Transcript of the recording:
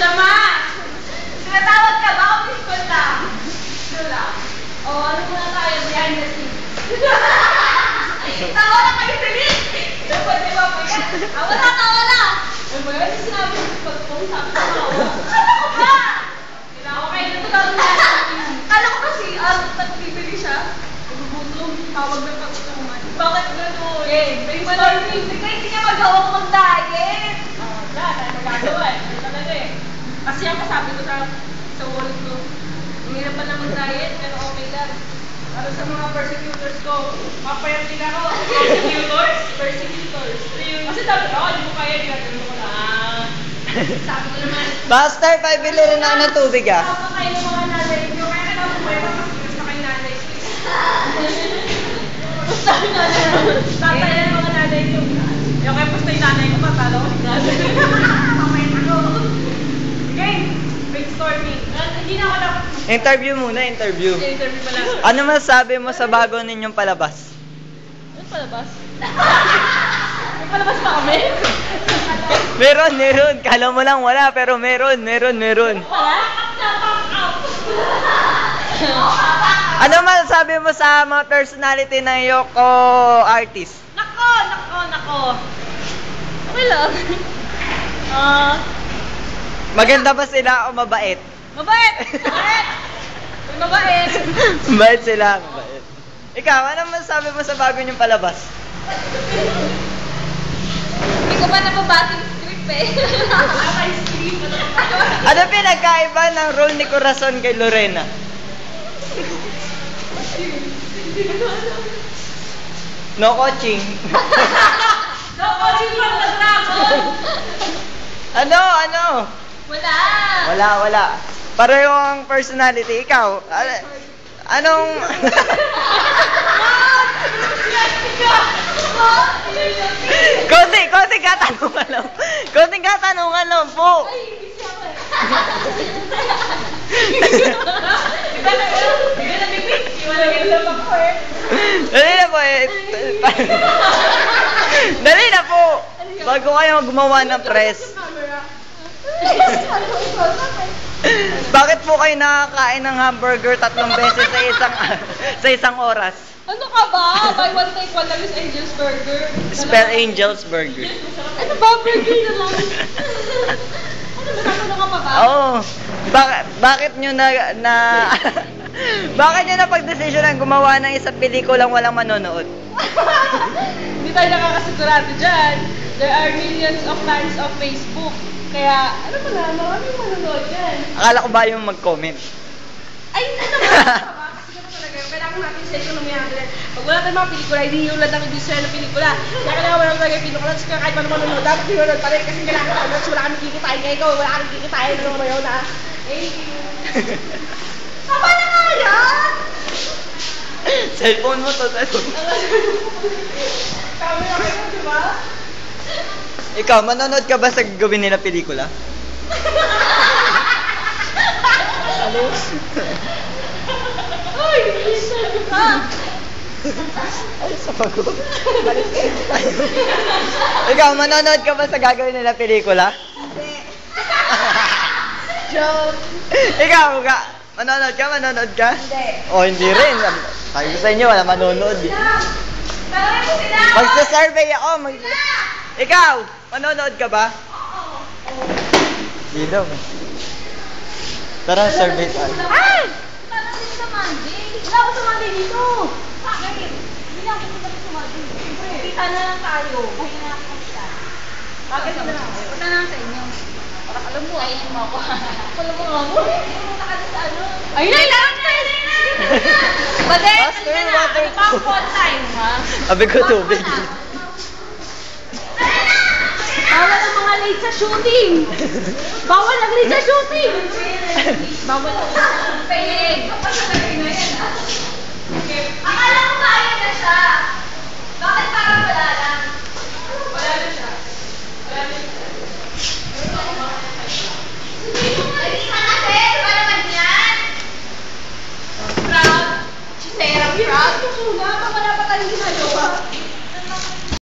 Sama! Sinatawag ka ba o miss call lang? Ito lang. O, ano muna tayo behind the scenes? Tawa na kayo sa list! Dapat di ba po yan? Wala, tawa na! Ano ba yan? Sinabi ko sa pag-phone, sabi ko tawa. Kala ko ba? Okay, ito tawag na. Kala ko kasi, nagbibili siya. Nagugutom, tawag na pagtutuman. Bakit gano'n? May malamig. Hindi niya magawa mag-diet. Wala, tayo magagawa eh. Talaga eh. Kasi ako sabi ko sa wallet ko, umira pa na mag-diet, pero okay lang. Para sa mga persecutors ko, mapayat din ako. Persecutors? Persecutors. Kasi sabi ko, hindi mo kaya, ginagano ko lang. Sabi ko naman. Master, pabili rin ako ng tubig ah. Kapag kayo ng mga nanay nyo, kaya ka naman pumayo kasi gusto kayo nanay ko. Gusto kayo nanay ko. Tataya ng mga nanay nyo. Yung kaya gusto yung nanay ko, patalo ko yung nanay. Pamayin ako. Okay, brainstorming. Hindi na ako dapat. Interview muna, interview. Interview pala. Ano masasabi mo sa bago ninyong palabas? Ano palabas? May palabas pa kami? Meron. Kala mo lang wala, pero meron. Wala? Ano masasabi mo sa mga personality ng Yoko artist? Nako. Okay lang. Maganda ba sila o mabait? Mabait! May mabait! Mabait sila, mabait. Ikaw, ano masasabi mo sa bago niyong palabas? Hindi ko pa nababasa yung script eh. Ano pinagkaiba ng role ni Corazon kay Lorena? No coaching. No, coaching from the dragon! Ano? Wala. Pareho ang personality. Ikaw, anong... Konting katanungan lang po. Dali na po. Bago kayo gumawa ng press. Bakit po kayo nakakain ng hamburger 3 beses sa isang oras? Ano ka ba? Buy one take one lang is Angel's Burger. Spell Angel's Burger. Ano ba? Burger na lang. Ano ba? Natanong ka pa ba? Oo. Bakit nyo bakit nyo napag-desisyonan gumawa ng isang pelikulang walang manonood? Hindi tayo nakakasigurado dyan. There are millions of fans of Facebook. Kaya, ano mo na, maraming manonood dyan. Akala ko ba yung mag-comment? Ay, hindi naman. Kasi naman talaga, kailangan natin sa ekonomiya natin. Pag wala tayong mga pelikula, hindi yung lang ang ibig ng pelikula. Kaya kailangan wala talaga yung pelikula. Tapos kahit paano manonood, dapat manonood pa rin. Kasi kailangan ko manonood. Wala kami kikitain ngayon ko. Wala kami kikitain. Ano mo yun, ha? Thank you. Tama na nga yan! Cellphone mo to, cellphone. Kami na kayo, di ba? Ikaw, manonood ka ba sa gagawin nila pelikula? Alos? Ay, listen ka! Ay, sa pagod. Ikaw, manonood ka ba sa gagawin nila pelikula? Hindi. Joke. Ikaw, manonood ka? Hindi. O, hindi rin. Sabi ko sa inyo, wala manonood. Tanongin mo sila! Magsa-survey ako. Ikaw, manonood ka ba? Oo. Hindi daw. Tara, survey tayo. Ay! Tanong din sa Monday. Wala ako sa Monday dito. Bakit? Hindi ako pupunta sa Monday. Siyempre. Kita na lang tayo. Ay, nakakita. Bakit na lang? Punta na lang sa inyo. Parang alam mo. Kainin mo ako. Alam mo nga mo. Pumunta ka na sa ano. Ayun na! Ayun na! Bade, Master, water. ano pa ang phone time, ha? Sabi ko tubig. Bawal ang mga late sa shooting! Bawal ang late sa shooting! Bawal ang late sa shooting! Akala ko kaya na siya! Bakit parang wala